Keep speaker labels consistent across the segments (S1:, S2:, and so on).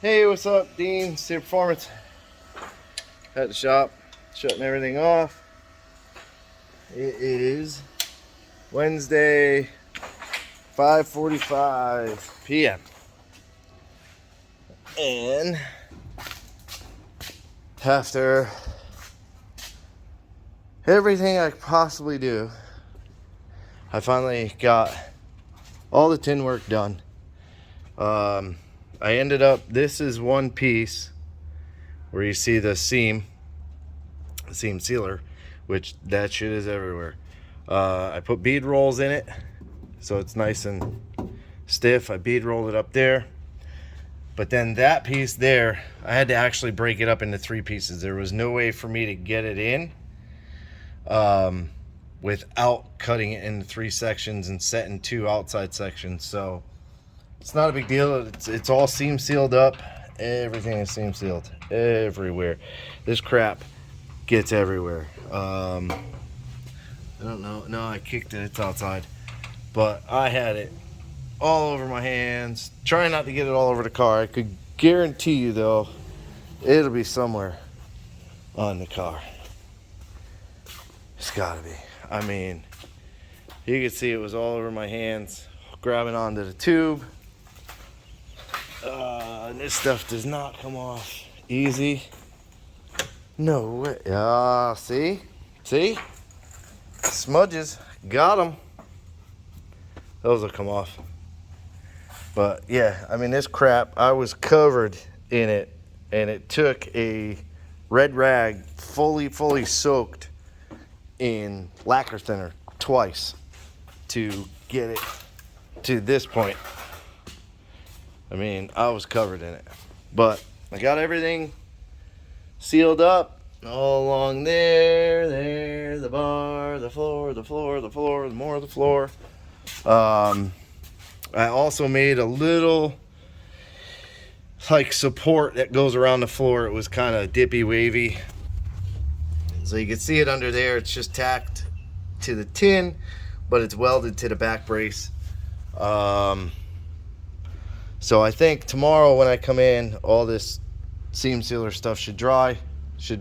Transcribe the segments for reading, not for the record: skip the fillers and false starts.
S1: Hey, what's up? Dean, Steer Performance. At the shop, shutting everything off. It is Wednesday, 5:45 p.m. And after everything I could possibly do, I finally got all the tin work done. I ended up, this is one piece where you see the seam sealer, which that shit is everywhere. I put bead rolls in it so it's nice and stiff. I bead rolled it up there, but then that piece there, I had to actually break it up into three pieces. There was no way for me to get it in without cutting it into three sections and setting two outside sections. So it's not a big deal. It's all seam sealed up. Everything is seam sealed everywhere. This crap gets everywhere. I don't know. No, I kicked it. It's outside. But I had it all over my hands. Trying not to get it all over the car. I could guarantee you, though, it'll be somewhere on the car. It's gotta be. I mean, you could see it was all over my hands, grabbing onto the tube. And this stuff does not come off easy. No way. See? See? Smudges. Got them. Those will come off. But yeah, I mean, this crap, I was covered in it, and it took a red rag fully soaked in lacquer thinner twice to get it to this point. I mean, I was covered in it, but I got everything sealed up all along there, the bar, the floor, more of the floor. I also made a little like support that goes around the floor. It was kind of dippy, wavy, so you can see it under there. It's just tacked to the tin, but it's welded to the back brace. So I think tomorrow when I come in, all this seam sealer stuff should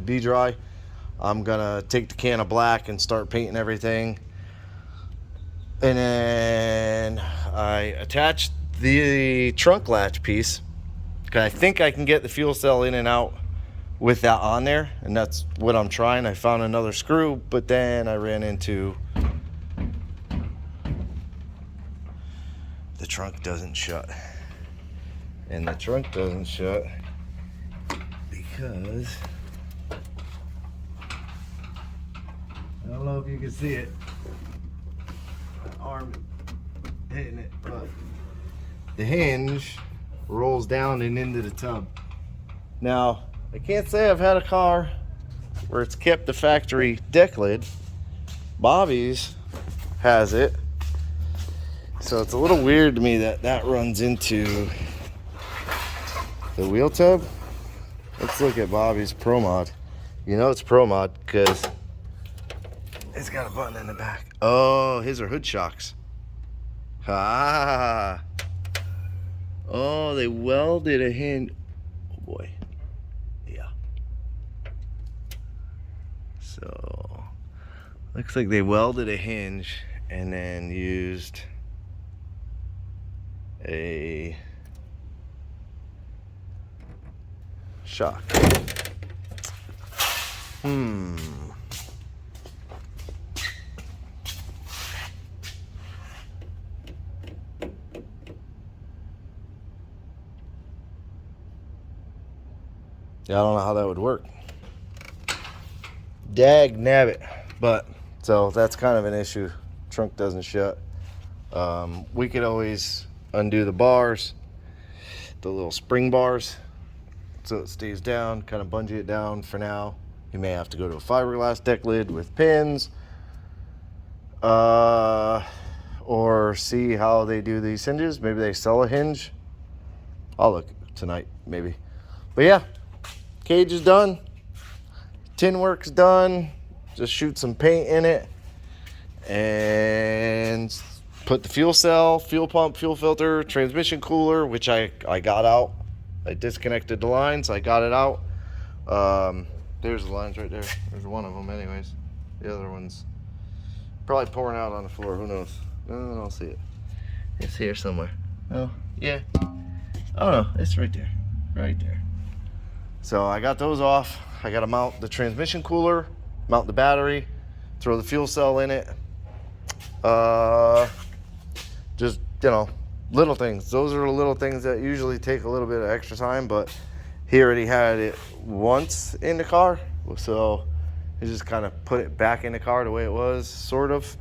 S1: be dry. I'm gonna take the can of black and start painting everything. And then I attached the trunk latch piece, because I think I can get the fuel cell in and out with that on there, and that's what I'm trying. I found another screw, but then I ran into the trunk doesn't shut. And the trunk doesn't shut because I don't know if you can see it. My arm hitting it, but the hinge rolls down and into the tub. Now, I can't say I've had a car where it's kept the factory deck lid. Bobby's has it. So it's a little weird to me that runs into the wheel tub. Let's look at Bobby's Pro Mod. You know it's Pro Mod because it's got a button in the back. Oh, his are hood shocks. Ah. Oh, they welded a hinge. Oh boy. Yeah. So, looks like they welded a hinge and then used a shock. Yeah, I don't know how that would work. Dag nabbit. But, so that's kind of an issue. Trunk doesn't shut. We could always undo the bars, the little spring bars, so it stays down, kind of bungee it down for now. You may have to go to a fiberglass deck lid with pins, or see how they do these hinges. Maybe they sell a hinge. I'll look tonight, maybe. But yeah, cage is done. Tin work's done. Just shoot some paint in it and put the fuel cell, fuel pump, fuel filter, transmission cooler, which I got out I disconnected the lines. I got it out. There's the lines right there. There's one of them anyways. The other one's probably pouring out on the floor. Who knows? No, I don't see it. It's here somewhere. Oh, yeah. Oh no, it's right there. Right there. So I got those off. I got to mount the transmission cooler, mount the battery, throw the fuel cell in it. Just, you know, little things. Those are the little things that usually take a little bit of extra time, but he already had it once in the car, so he just kind of put it back in the car the way it was, sort of.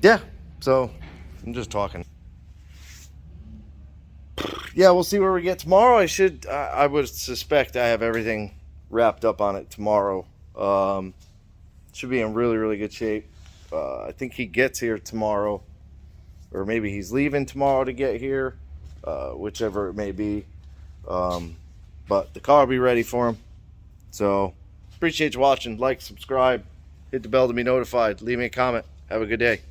S1: Yeah, so I'm just talking. Yeah, we'll see where we get tomorrow. I would suspect I have everything wrapped up on it tomorrow. Should be in really, really good shape. I think he gets here tomorrow, or maybe he's leaving tomorrow to get here, whichever it may be. But the car will be ready for him. So appreciate you watching. Like, subscribe, hit the bell to be notified, leave me a comment. Have a good day.